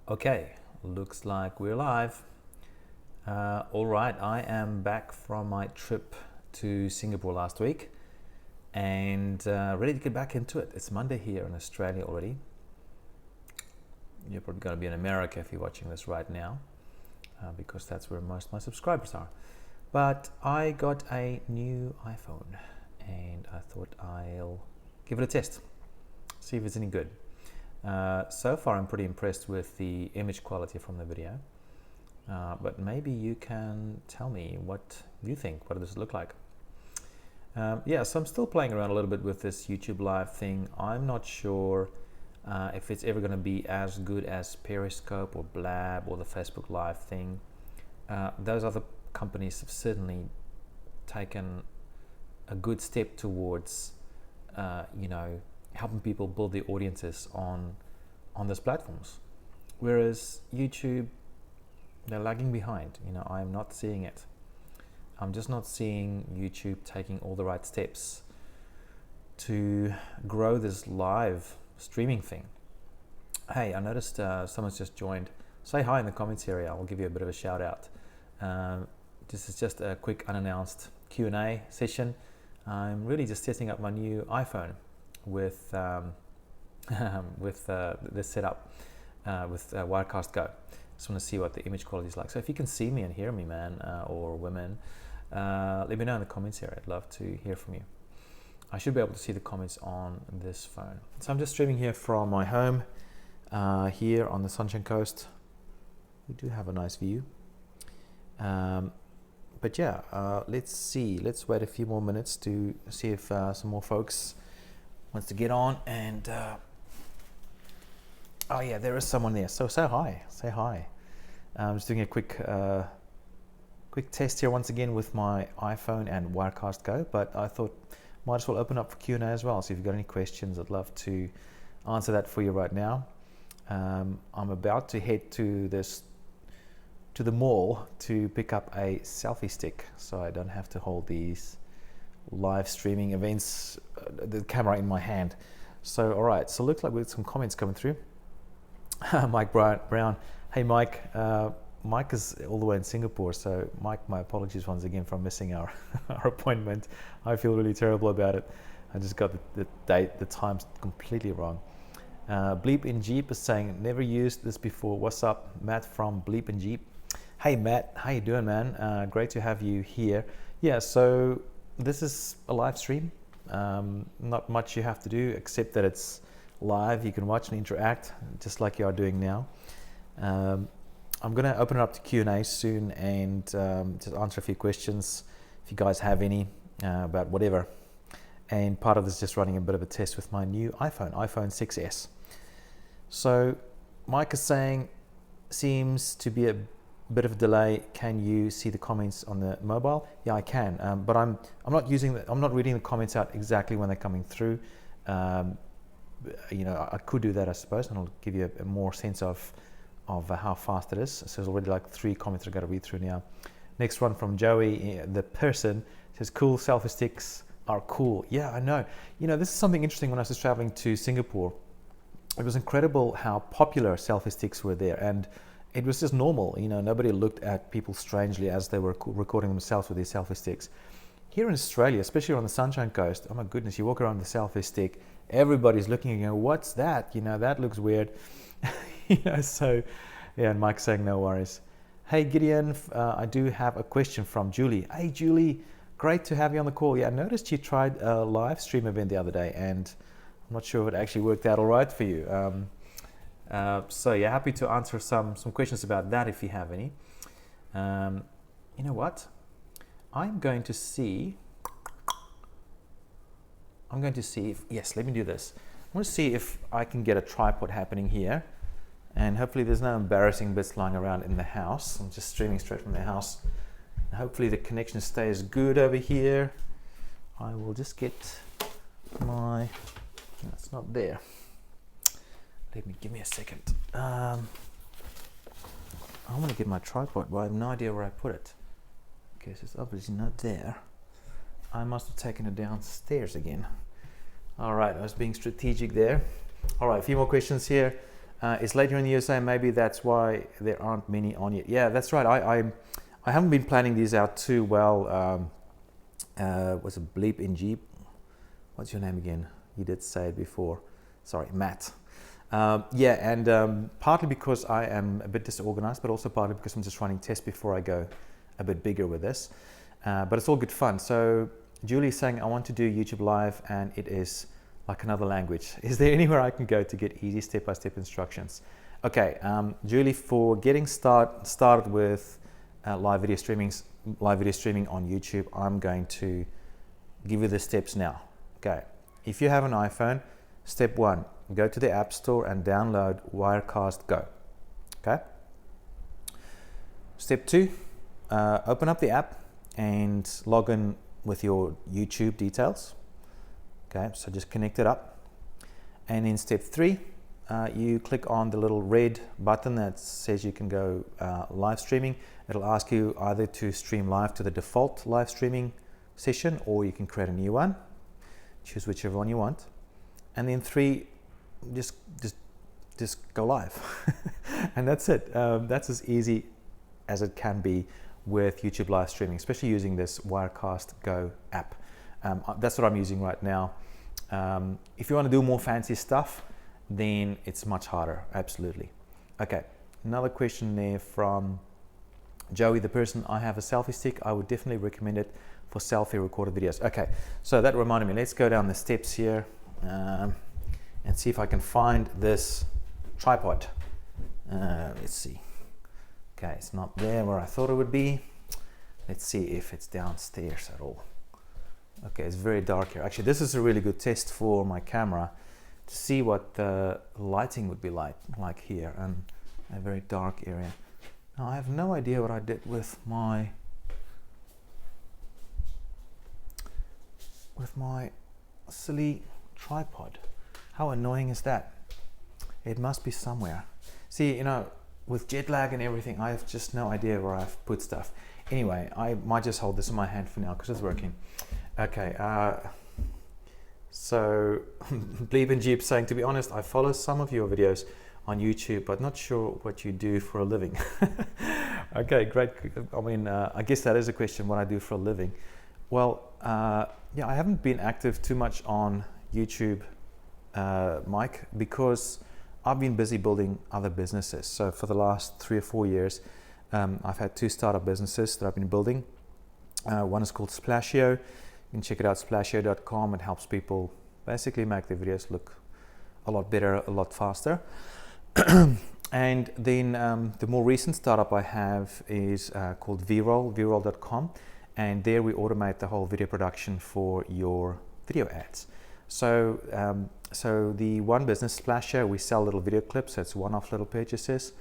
Okay, looks like we're live. All right, I am back from my trip to Singapore last week and ready to get back into it. It's Monday here in Australia already. You're probably going to be in America if you're watching this right now because that's where most of my subscribers are. But I got a new iPhone and I thought I'll give it a test, see if it's any good. So far I'm pretty impressed with the image quality from the video, but maybe you can tell me what you think. What does it look like? Yeah, so I'm still playing around a little bit with this YouTube live thing. I'm not sure if it's ever going to be as good as Periscope or Blab or the Facebook live thing. Those other companies have certainly taken a good step towards helping people build their audiences on those platforms, whereas YouTube, they're lagging behind. I'm not seeing it. I'm just not seeing YouTube taking all the right steps to grow this live streaming thing. Hey, I noticed someone's just joined. Say hi in the comments area. I'll give you a bit of a shout out. This is just a quick unannounced Q&A session. I'm really just testing up my new iPhone with this setup with Wirecast Go. Just want to see what the image quality is like. So if you can see me and hear me, man, or women, let me know in the comments here. I'd love to hear from you. I should be able to see the comments on this phone. So I'm just streaming here from my home here on the Sunshine Coast. We do have a nice view. But yeah, let's see. Let's wait a few more minutes to see if some more folks wants to get on. And oh yeah, there is someone there. So say hi. Say hi. I'm just doing a quick test here once again with my iPhone and Wirecast Go. But I thought might as well open up for Q&A as well. So if you've got any questions, I'd love to answer that for you right now. I'm about to head to the mall to pick up a selfie stick so I don't have to hold these live streaming events, the camera in my hand. So all right, so looks like we've got some comments coming through. Mike Brown, hey Mike. Mike is all the way in Singapore, so Mike, my apologies once again for missing our appointment. I feel really terrible about it. I just got the date, the times completely wrong. Bleep in Jeep is saying, never used this before. What's up, Matt from Bleep in Jeep? Hey Matt, how you doing, man? Great to have you here. Yeah, so this is a live stream. Not much you have to do except that it's live. You can watch and interact just like you are doing now. I'm going to open it up to Q&A soon and just answer a few questions if you guys have any about whatever. And part of this is just running a bit of a test with my new iPhone 6S. So Mike is saying, seems to be a bit of a delay. Can you see the comments on the mobile? Yeah, I can, but I'm not reading the comments out exactly when they're coming through. I could do that, I suppose, and I'll give you a more sense of how fast it is. So there's already like 3 comments I've got to read through now. Next one from Joey, the person, says, cool, selfie sticks are cool. Yeah, I know. This is something interesting. When I was traveling to Singapore, it was incredible how popular selfie sticks were there, and it was just normal. Nobody looked at people strangely as they were recording themselves with these selfie sticks. Here in Australia, especially on the Sunshine Coast, oh my goodness, you walk around with a selfie stick, everybody's looking and going, what's that? That looks weird. So yeah, and Mike's saying no worries. Hey Gideon, I do have a question from Julie. Hey Julie, great to have you on the call. Yeah, I noticed you tried a live stream event the other day, and I'm not sure if it actually worked out all right for you. So yeah, happy to answer some questions about that if you have any. You know what? I'm going to see if, yes, let me do this. I want to see if I can get a tripod happening here, and hopefully there's no embarrassing bits lying around in the house. I'm just streaming straight from the house. And hopefully the connection stays good over here. I will just get my, it's not there. Give me a second. I want to get my tripod, but I have no idea where I put it. Okay, so it's obviously not there. I must have taken it downstairs again. All right, I was being strategic there. All right, a few more questions here. It's later in the USA, maybe that's why there aren't many on yet. Yeah, that's right. I haven't been planning these out too well. Was it Bleep in Jeep? What's your name again? You did say it before. Sorry, Matt. Yeah, and partly because I am a bit disorganized, but also partly because I'm just running tests before I go a bit bigger with this. But it's all good fun. So Julie's saying, I want to do YouTube Live and it is like another language. Is there anywhere I can go to get easy step-by-step instructions? Okay, Julie, for getting started with live video streaming on YouTube, I'm going to give you the steps now. Okay, if you have an iPhone, step 1, go to the App Store and download Wirecast Go. Okay. Step 2, open up the app and log in with your YouTube details. Okay, so just connect it up. And in step 3, you click on the little red button that says you can go live streaming. It'll ask you either to stream live to the default live streaming session, or you can create a new one. Choose whichever one you want. And then 3, just go live. And that's it. That's as easy as it can be with YouTube live streaming, especially using this Wirecast Go app. That's what I'm using right now. If you want to do more fancy stuff, then it's much harder, absolutely. Okay, another question there from Joey, the person, I have a selfie stick. I would definitely recommend it for selfie recorded videos. Okay, so that reminded me, let's go down the steps here and see if I can find this tripod. Let's see. Okay, it's not there where I thought it would be. Let's see if it's downstairs at all. Okay, it's very dark here. Actually, this is a really good test for my camera to see what the lighting would be like here in a very dark area. Now, I have no idea what I did with my silly tripod. How annoying is that? It must be somewhere. See, you know, with jet lag and everything, I have just no idea where I've put stuff. Anyway, I might just hold this in my hand for now because it's working. Okay, so Bleep and Jeep saying, to be honest, I follow some of your videos on YouTube, but not sure what you do for a living. Okay, great. I mean, I guess that is a question, what I do for a living. Well, yeah, I haven't been active too much on YouTube, Mike, because I've been busy building other businesses. So for the last 3 or 4 years, I've had 2 startup businesses that I've been building. One is called Splashio. You can check it out, splashio.com. It helps people basically make their videos look a lot better, a lot faster. And then the more recent startup I have is called VRoll, VRoll.com. And there we automate the whole video production for your video ads. So, so the one business, Splashio, we sell little video clips. So it's one-off little purchases.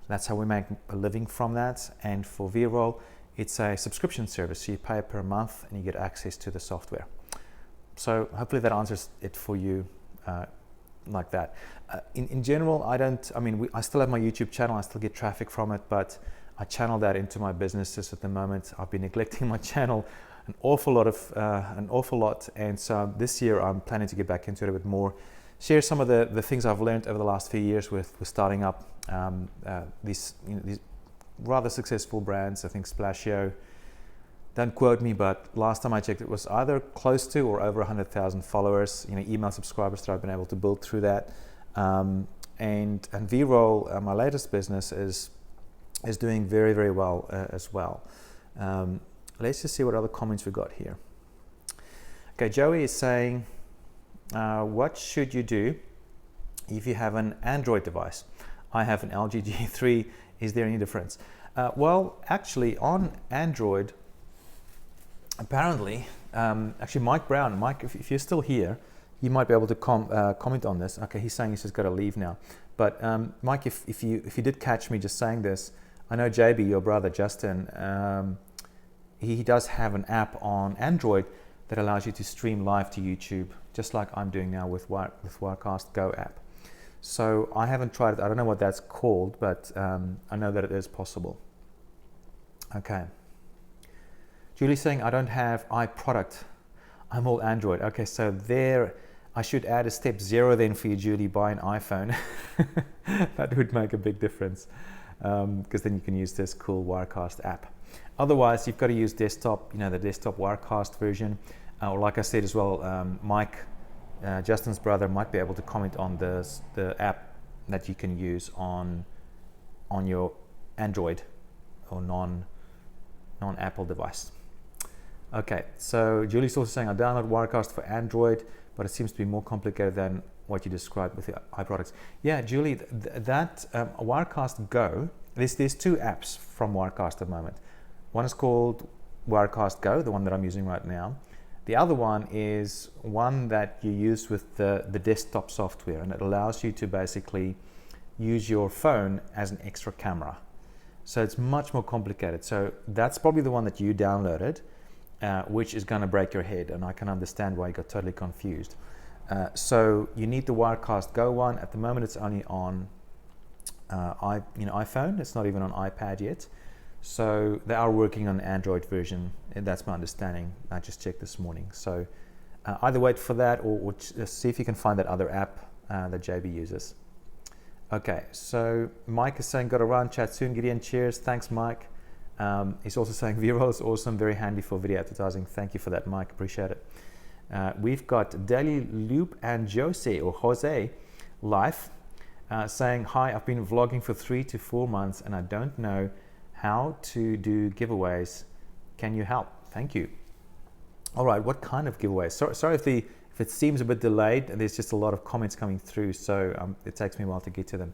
That's how we make a living from that. And for VRoll, it's a subscription service. So you pay per month and you get access to the software. So hopefully that answers it for you like that. In general, I still have my YouTube channel. I still get traffic from it, but I channel that into my businesses at the moment. I've been neglecting my channel an awful lot. And so this year I'm planning to get back into it a bit more, share some of the things I've learned over the last few years with starting up these rather successful brands. I think Splashio, don't quote me, but last time I checked, it was either close to or over 100,000 followers, email subscribers that I've been able to build through that. And VRoll, my latest business, is doing very, very well as well. Let's just see what other comments we got here. Okay, Joey is saying, what should you do if you have an Android device? I have an LG G3. Is there any difference? Well, actually, on Android, apparently, actually, Mike Brown, if you're still here, you might be able to comment on this. Okay, he's saying he's just got to leave now. But Mike, if you did catch me just saying this, I know JB, your brother Justin, he does have an app on Android that allows you to stream live to YouTube, just like I'm doing now with Wirecast Go app. So I haven't tried it. I don't know what that's called, but I know that it is possible. Okay. Julie's saying, I don't have iProduct. I'm all Android. Okay, so there, I should add a step 0 then for you, Julie, buy an iPhone. That would make a big difference, because then you can use this cool Wirecast app. Otherwise, you've got to use desktop, the desktop Wirecast version. Or like I said as well, Mike, Justin's brother, might be able to comment on the app that you can use on your Android or non-Apple device. Okay, so Julie's also saying I download Wirecast for Android, but it seems to be more complicated than what you described with the iProducts. Yeah, Julie, that Wirecast Go, there's 2 apps from Wirecast at the moment. One is called Wirecast Go, the one that I'm using right now. The other one is one that you use with the desktop software, and it allows you to basically use your phone as an extra camera. So it's much more complicated. So that's probably the one that you downloaded, which is going to break your head, and I can understand why you got totally confused. So you need the Wirecast Go one. At the moment, it's only on iPhone. It's not even on iPad yet. So they are working on the Android version, and that's my understanding. I just checked this morning. So either wait for that, or see if you can find that other app that JB uses. Okay, so Mike is saying, got to run, chat soon, Gideon, cheers. Thanks, Mike. He's also saying V-Roll is awesome, very handy for video advertising. Thank you for that, Mike, appreciate it. We've got Daily Loop and Jose Life saying, hi, I've been vlogging for 3 to 4 months and I don't know how to do giveaways. Can you help? Thank you. All right, what kind of giveaways? Sorry if it seems a bit delayed. There's just a lot of comments coming through, so it takes me a while to get to them.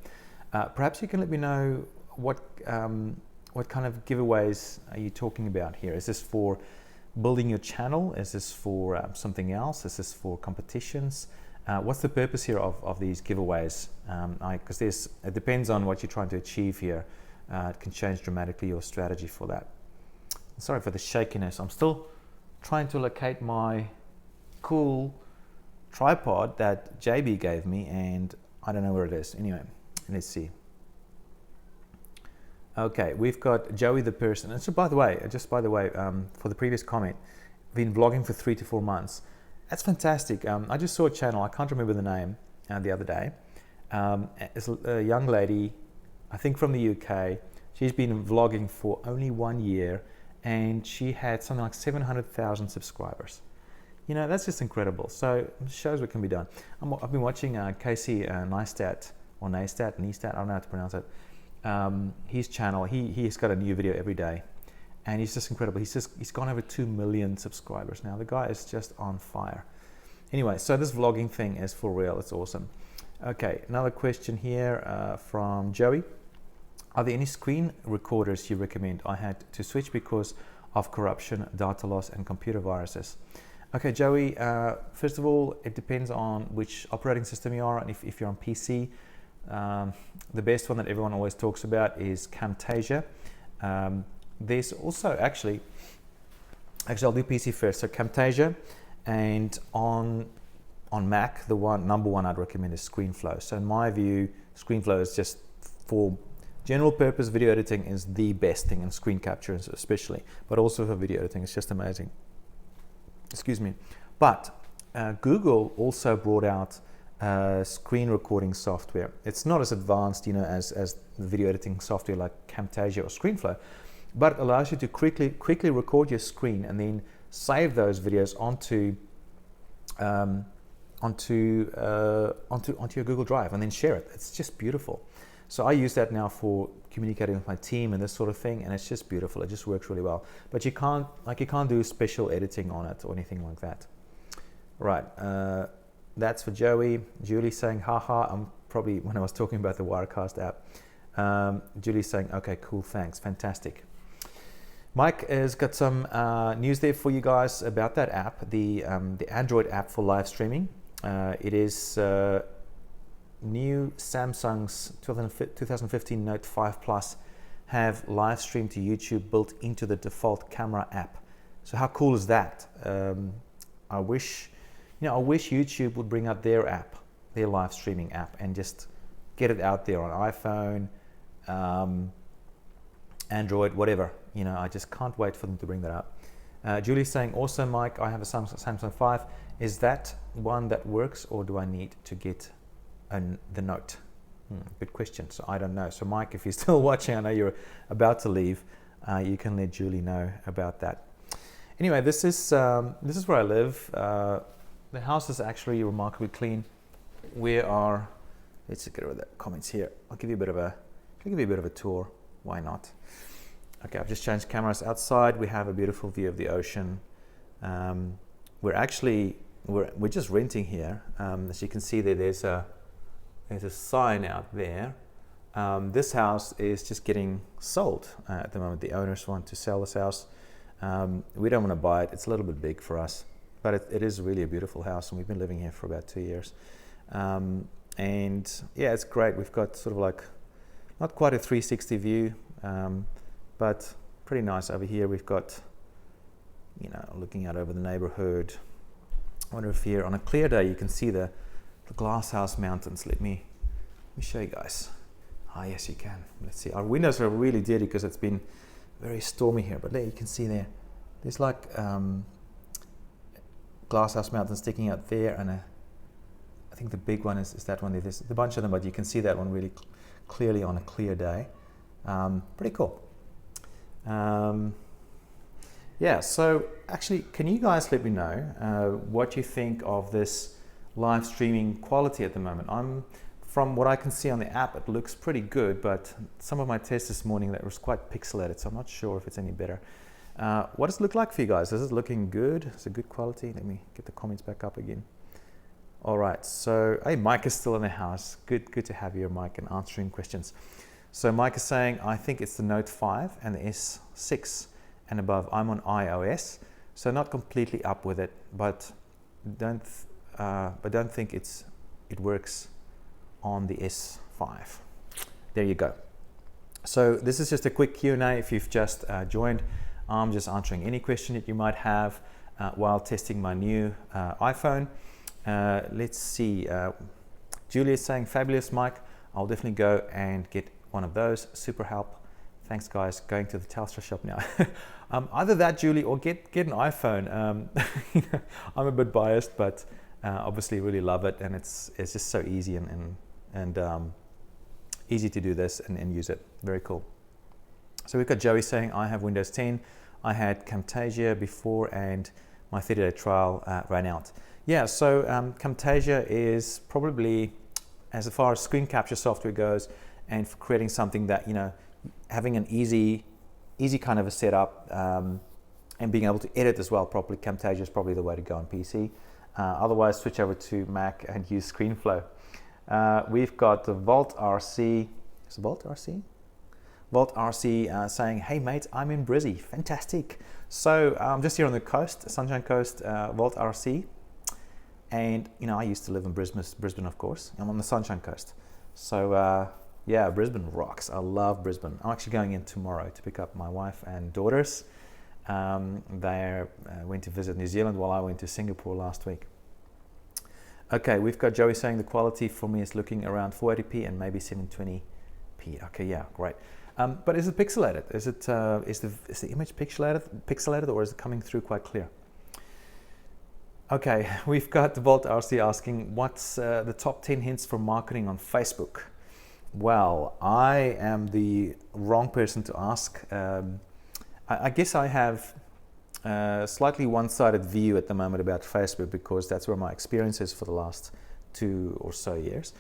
Perhaps you can let me know what kind of giveaways are you talking about here? Is this for building your channel? Is this for something else? Is this for competitions? What's the purpose here of these giveaways? Because it depends on what you're trying to achieve here. It can change dramatically your strategy for that. Sorry for the shakiness. I'm still trying to locate my cool tripod that JB gave me, and I don't know where it is. Anyway, let's see. Okay, we've got Joey the person. And so by the way, for the previous comment, been vlogging for 3 to 4 months. That's fantastic. I just saw a channel, I can't remember the name, the other day. It's a young lady, I think from the UK. She's been vlogging for only 1 year, and she had something like 700,000 subscribers. That's just incredible. So it shows what can be done. I've been watching Casey Neistat, I don't know how to pronounce it. His channel, he's got a new video every day, and he's just incredible. He's gone over 2 million subscribers now. The guy is just on fire. Anyway, so this vlogging thing is for real. It's awesome. Okay, another question here from Joey. Are there any screen recorders you recommend? I had to switch because of corruption, data loss, and computer viruses. Okay, Joey, first of all, it depends on which operating system you are on. If you're on PC, the best one that everyone always talks about is Camtasia. There's also actually I'll do PC first. So Camtasia, and on Mac, the number one I'd recommend is ScreenFlow. So in my view, ScreenFlow is just for general purpose video editing is the best thing, and screen capture especially, but also for video editing, it's just amazing. Excuse me. But Google also brought out screen recording software. It's not as advanced, as the video editing software like Camtasia or ScreenFlow, but it allows you to quickly record your screen and then save those videos onto your Google Drive and then share it. It's just beautiful. So I use that now for communicating with my team and this sort of thing, and it's just beautiful. It just works really well. But you can't do special editing on it or anything like that. Right. That's for Joey. Julie saying, haha, I'm probably when I was talking about the Wirecast app. Julie's saying, okay, cool, thanks, fantastic. Mike has got some news there for you guys about that app, the Android app for live streaming. It is new Samsung's 2015 Note 5 Plus have live stream to YouTube built into the default camera app. So how cool is that? I wish YouTube would bring out their app, their live streaming app, and just get it out there on iPhone, Android, whatever. I just can't wait for them to bring that up. Julie's saying, also Mike, I have a Samsung 5. Is that one that works, or do I need to get the Note? Good question. So I don't know. So Mike, if you're still watching, I know you're about to leave. You can let Julie know about that. Anyway, this is where I live. The house is actually remarkably clean. We are. Let's get rid of the comments here. I'll give you a bit of a tour. Why not? Okay, I've just changed cameras outside. We have a beautiful view of the ocean. We're just renting here. As you can see there, there's a sign out there. This house is just getting sold at the moment. The owners want to sell this house. We don't want to buy it. It's a little bit big for us, but it is really a beautiful house, and we've been living here for about 2 years. And yeah, it's great. We've got sort of like not quite a 360 view, but pretty nice over here. We've got, looking out over the neighborhood. I wonder if here on a clear day you can see the Glasshouse Mountains. Let me show you guys. Yes, you can. Let's see. Our windows are really dirty because it's been very stormy here, but there you can see there's like Glasshouse Mountains sticking out there, and I think the big one is that one. There's a bunch of them, but you can see that one really clearly on a clear day. Pretty cool. Yeah, so actually, can you guys let me know what you think of this live streaming quality at the moment? From what I can see on the app, it looks pretty good, but some of my tests this morning, that was quite pixelated, so I'm not sure if it's any better. What does it look like for you guys? Is it looking good? Is it good quality? Let me get the comments back up again. All right, so hey, Mike is still in the house. Good to have you, Mike, and answering questions. So Mike is saying, I think it's the Note 5 and the S6 and above. I'm on iOS, so not completely up with it, but don't think it works on the S5. There you go. So this is just a quick Q&A. If you've just joined, I'm just answering any question that you might have while testing my new iPhone. Let's see. Julia is saying, fabulous, Mike. I'll definitely go and get one of those. Super help. Thanks, guys. Going to the Telstra shop now. Either that, Julie, or get an iPhone. I'm a bit biased, but obviously really love it, and it's just so easy and easy to do this and use it. Very cool. So we've got Joey saying, I have Windows 10. I had Camtasia before, and my 30-day trial ran out. Yeah, so Camtasia is probably, as far as screen capture software goes, and for creating something that, having an easy kind of a setup, and being able to edit as well properly, Camtasia is probably the way to go on PC. Otherwise, switch over to Mac and use ScreenFlow. We've got the Volt RC. Is it Volt RC? Volt RC saying, hey mate, I'm in Brizzy. Fantastic. So I'm just here on the coast, Sunshine Coast, Volt RC. And I used to live in Brisbane, of course. I'm on the Sunshine Coast. So yeah, Brisbane rocks. I love Brisbane. I'm actually going in tomorrow to pick up my wife and daughters. They went to visit New Zealand while I went to Singapore last week. Okay, we've got Joey saying the quality for me is looking around 480p and maybe 720p. Okay, yeah, great. But is it pixelated? Is the image pixelated, or is it coming through quite clear? Okay, we've got the Volt RC asking, what's the top 10 hints for marketing on Facebook? Well, I am the wrong person to ask. I guess I have a slightly one-sided view at the moment about Facebook, because that's where my experience is for the last 2 or so years.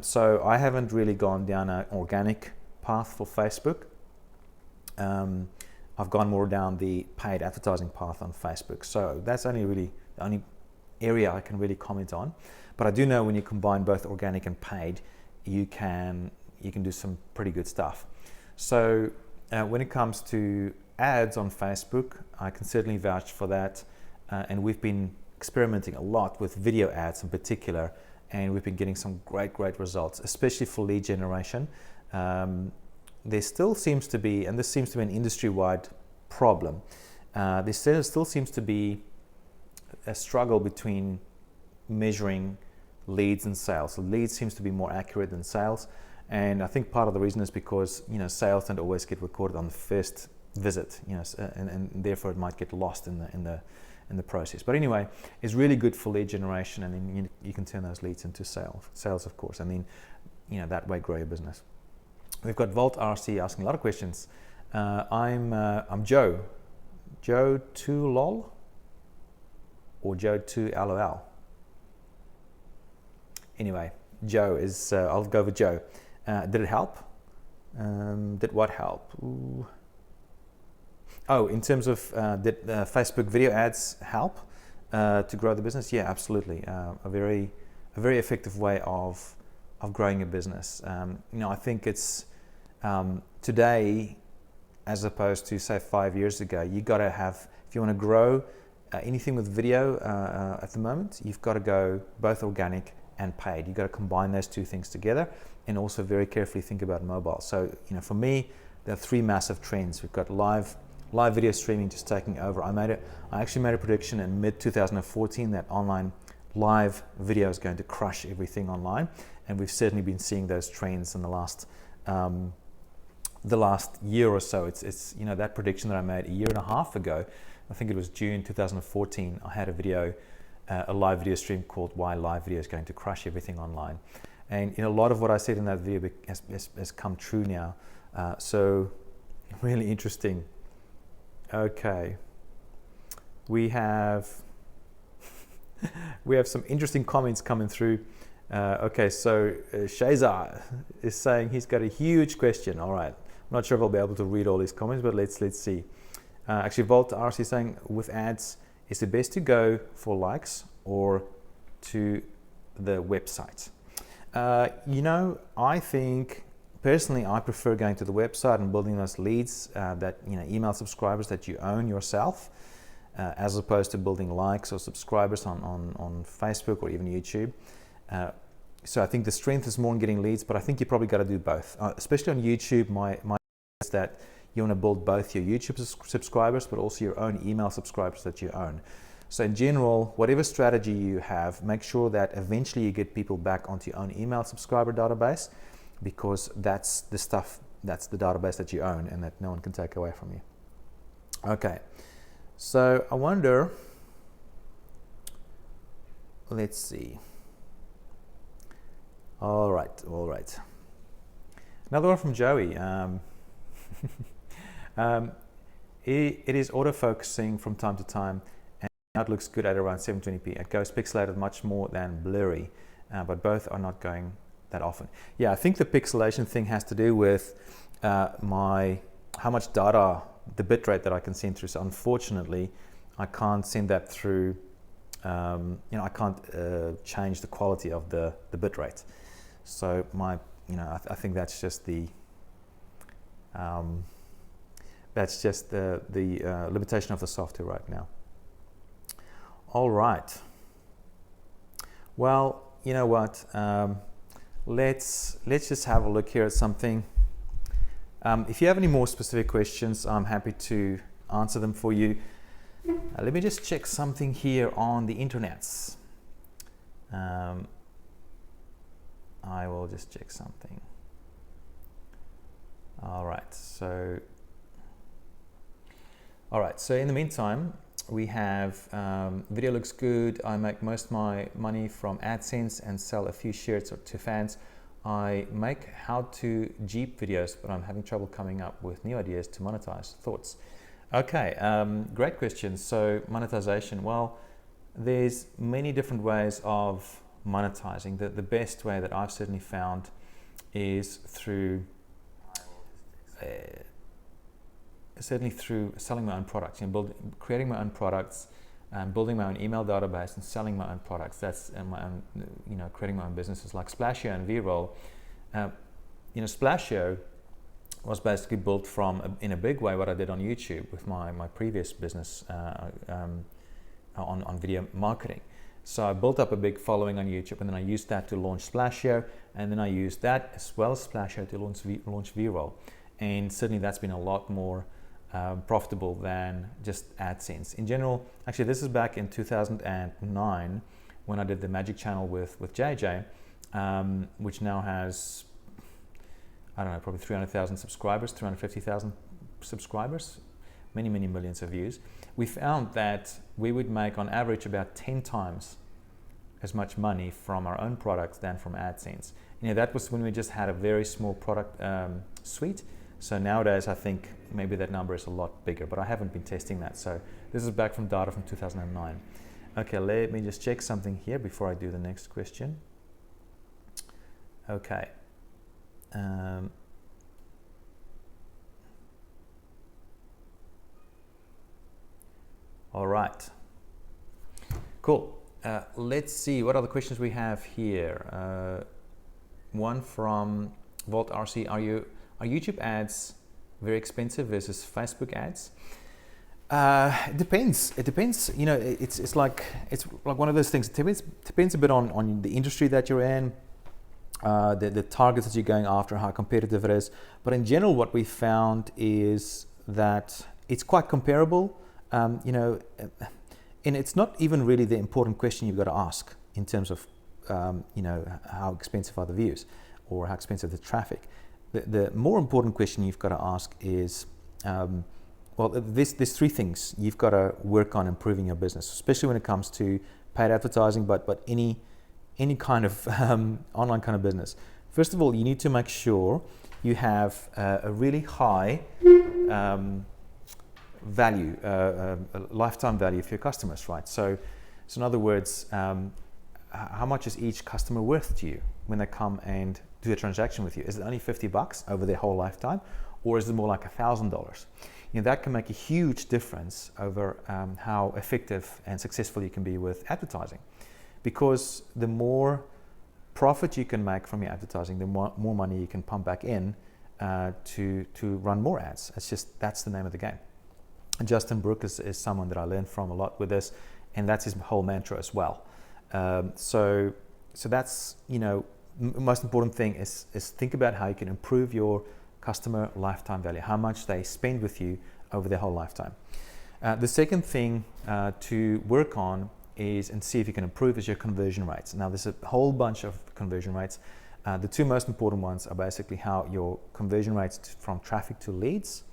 So I haven't really gone down an organic path for Facebook. I've gone more down the paid advertising path on Facebook. So that's only really the only area I can really comment on. But I do know when you combine both organic and paid, you can do some pretty good stuff. So when it comes to ads on Facebook, I can certainly vouch for that. And we've been experimenting a lot with video ads in particular, and we've been getting some great results, especially for lead generation. There still seems to be, and this seems to be an industry-wide problem, there still seems to be a struggle between measuring leads and sales. So leads seems to be more accurate than sales, and I think part of the reason is because sales don't always get recorded on the first visit, and therefore it might get lost in the process. But anyway, it's really good for lead generation, and then you can turn those leads into sales, of course, and then that way grow your business. We've got Volt RC asking a lot of questions. I'm Joe 2lol or Joe 2lol. Anyway, Joe is, I'll go with Joe. Did it help? Did what help? Ooh. Oh, in terms of did Facebook video ads help to grow the business? Yeah, absolutely. A very effective way of growing a business. I think it's today, as opposed to say 5 years ago, you got to have, if you want to grow anything with video at the moment, you've got to go both organic and paid. You've got to combine those two things together, and also very carefully think about mobile. So, for me, there are three massive trends. We've got live video streaming just taking over. I actually made a prediction in mid 2014 that online live video is going to crush everything online, and we've certainly been seeing those trends in the last year or so. It's that prediction that I made a year and a half ago. I think it was June 2014. I had a live video stream called "Why Live Video is Going to Crush Everything Online," and a lot of what I said in that video has come true now. So really interesting. Okay, we have some interesting comments coming through. Okay, so Shazar is saying he's got a huge question. All right, I'm not sure if I'll be able to read all these comments, but let's see. Actually, Volt RC is saying, with ads, is it best to go for likes or to the website? I think personally, I prefer going to the website and building those leads, email subscribers that you own yourself, as opposed to building likes or subscribers on Facebook or even YouTube. So I think the strength is more in getting leads, but I think you probably got to do both. Especially on YouTube, my is that you want to build both your YouTube subscribers, but also your own email subscribers that you own. So in general, whatever strategy you have, make sure that eventually you get people back onto your own email subscriber database, because that's the database that you own and that no one can take away from you. Okay, so I wonder, let's see. All right. Another one from Joey. It is autofocusing from time to time, and now it looks good at around 720p. It goes pixelated much more than blurry, but both are not going that often. Yeah, I think the pixelation thing has to do with how much data, the bitrate that I can send through. So unfortunately, I can't send that through. I can't change the quality of the bitrate. So I think that's just the limitation of the software right now. All right. Well, you know what? Let's just have a look here at something. If you have any more specific questions, I'm happy to answer them for you. Let me just check something here on the internets. I will just check something. All right. So in the meantime, we have video looks good. I make most of my money from AdSense and sell a few shirts to fans. I make how-to Jeep videos, but I'm having trouble coming up with new ideas to monetize. Thoughts? Okay, great question. So monetization, well, there's many different ways of monetizing. The best way that I've certainly found is through selling my own products, creating my own products, building my own email database and selling my own products. That's my own, creating my own businesses like Splasheo and VRoll. Splasheo was basically built from, in a big way, what I did on YouTube with my previous business on video marketing. So I built up a big following on YouTube, and then I used that to launch Splasheo, and then I used that as well as Splasheo to launch VRoll. And certainly that's been a lot more profitable than just AdSense. In general, actually this is back in 2009 when I did the Magic Channel with JJ, which now has, I don't know, probably 300,000 subscribers, 350,000 subscribers, many millions of views, we found that we would make on average about 10 times as much money from our own products than from AdSense. That was when we just had a very small product suite. So nowadays, I think maybe that number is a lot bigger, but I haven't been testing that. So this is back from data from 2009. Okay, let me just check something here before I do the next question. Okay. All right. Cool. Let's see what other questions we have here. One from Volt RC. Are YouTube ads very expensive versus Facebook ads? It depends. It depends. It's like one of those things. It depends a bit on the industry that you're in, the targets that you're going after, how competitive it is. But in general, what we found is that it's quite comparable. And it's not even really the important question you've got to ask in terms of, how expensive are the views or how expensive the traffic. The more important question you've got to ask is, there's three things you've got to work on improving your business, especially when it comes to paid advertising, but any kind of online kind of business. First of all, you need to make sure you have a really high value, lifetime value for your customers, right? So in other words, how much is each customer worth to you when they come and do a transaction with you? Is it only $50 over their whole lifetime, or is it more like $1,000? That can make a huge difference over how effective and successful you can be with advertising, because the more profit you can make from your advertising, the more money you can pump back in to run more ads. That's the name of the game. And Justin Brook is someone that I learned from a lot with this, and that's his whole mantra as well. So that's, most important thing is think about how you can improve your customer lifetime value, how much they spend with you over their whole lifetime. The second thing to work on is, and see if you can improve, is your conversion rates. Now, there's a whole bunch of conversion rates. The two most important ones are basically how your conversion rates from traffic to leads,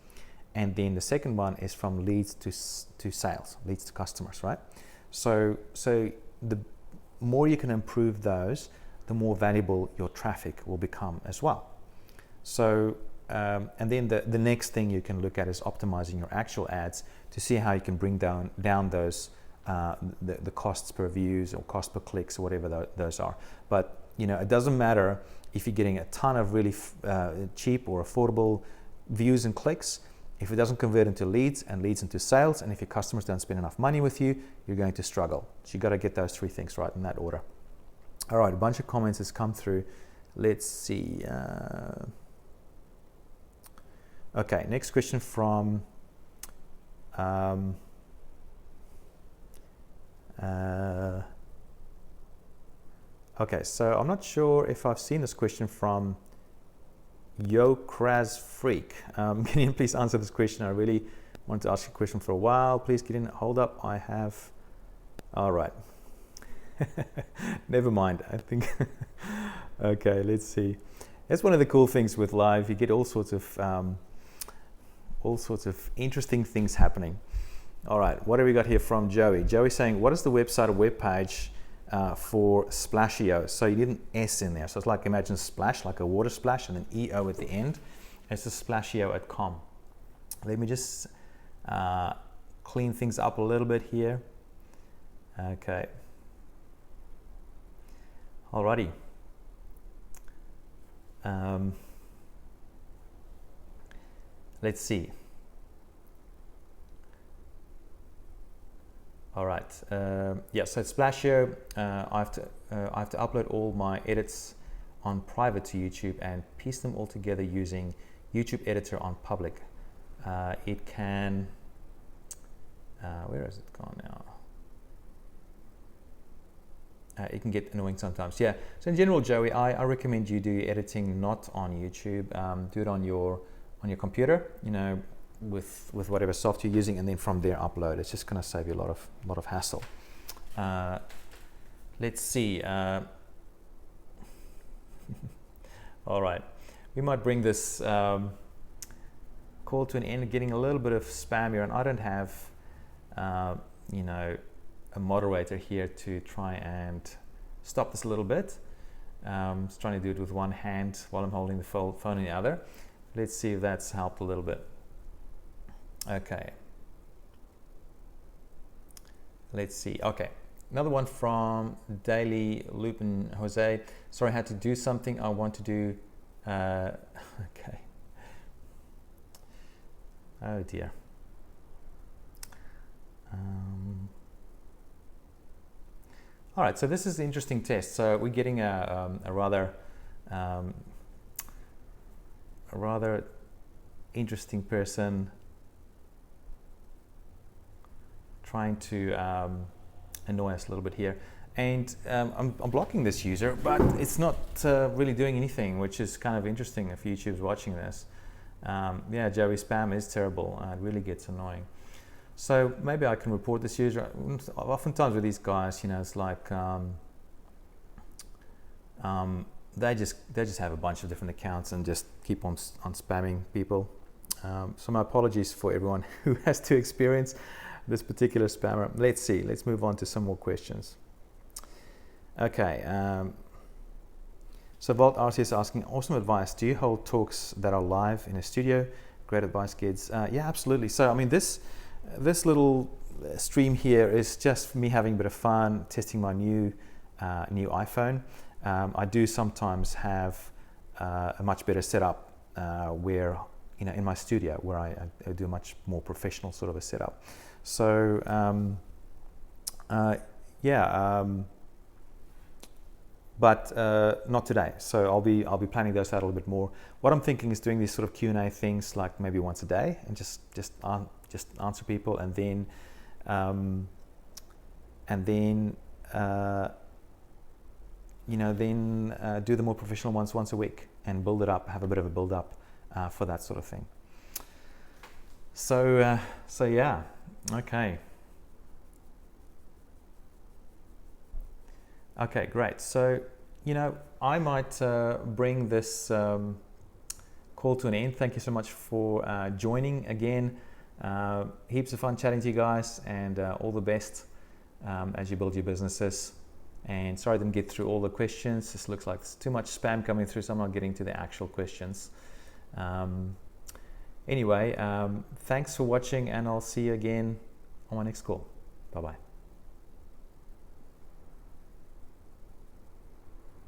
and then the second one is from leads to sales, leads to customers, right? So the more you can improve those, the more valuable your traffic will become as well. So, and then the next thing you can look at is optimizing your actual ads to see how you can bring down those the costs per views or cost per clicks or whatever those are. But it doesn't matter if you're getting a ton of really cheap or affordable views and clicks. If it doesn't convert into leads and leads into sales, and if your customers don't spend enough money with you, you're going to struggle. So you got to get those three things right in that order. All right, a bunch of comments has come through. Let's see. Okay, next question from okay, so I'm not sure if I've seen this question from Yo Kraz Freak. Can you please answer this question? I really wanted to ask you a question for a while. Please get in. Hold up. I have. All right. Never mind. I think. Okay. Let's see. That's one of the cool things with live. You get all sorts of interesting things happening. All right. What have we got here from Joey? Joey saying, "What is the website or web page for Splasheo?" So you need an S in there. So it's like, imagine splash, like a water splash, and then EO at the end. It's the splasheo.com. Let me just clean things up a little bit here. Okay. Alrighty. Let's see. All right. Yeah. So it's Splasheo. I have to upload all my edits on private to YouTube and piece them all together using YouTube Editor on public. It can. Where has it gone now? It can get annoying sometimes. Yeah. So in general, Joey, I recommend you do your editing not on YouTube. Do it on your computer. With whatever software you're using, and then from there upload. It's just going to save you a lot of hassle. Let's see. All right, we might bring this call to an end, getting a little bit of spam here, and I don't have, you know, a moderator here to try and stop this a little bit. Just trying to do it with one hand while I'm holding the phone in the other. Let's see if that's helped a little bit. Okay. Let's see. Okay. Another one from Daily Lupin Jose. Sorry, I had to do something I want to do. Okay. Oh dear. All right, so this is an interesting test. So we're getting a rather interesting person trying to annoy us a little bit here. And I'm blocking this user, but it's not really doing anything, which is kind of interesting if YouTube's watching this. Yeah, Joey, spam is terrible. It really gets annoying. So maybe I can report this user. Oftentimes with these guys, you know, it's like they just have a bunch of different accounts and just keep on spamming people. So my apologies for everyone who has to experience this particular spammer. Let's see. Let's move on to some more questions. Okay. So Vault RC is asking, awesome advice. Do you hold talks that are live in a studio? Great advice, kids. Yeah, absolutely. So I mean, this little stream here is just me having a bit of fun, testing my new iPhone. I do sometimes have a much better setup where, you know, in my studio where I do a much more professional sort of a setup. So but not today. So I'll be planning those out a little bit more. What I'm thinking is doing these sort of Q&A things like maybe once a day and just answer people, and then do the more professional ones once a week and build it up, have a bit of a build up for that sort of thing. So yeah, okay. Okay, great. So, you know, I might bring this call to an end. Thank you so much for joining again. Heaps of fun chatting to you guys, and all the best as you build your businesses. And sorry I didn't get through all the questions. This looks like there's too much spam coming through, so I'm not getting to the actual questions. Anyway, thanks for watching, and I'll see you again on my next call. Bye-bye.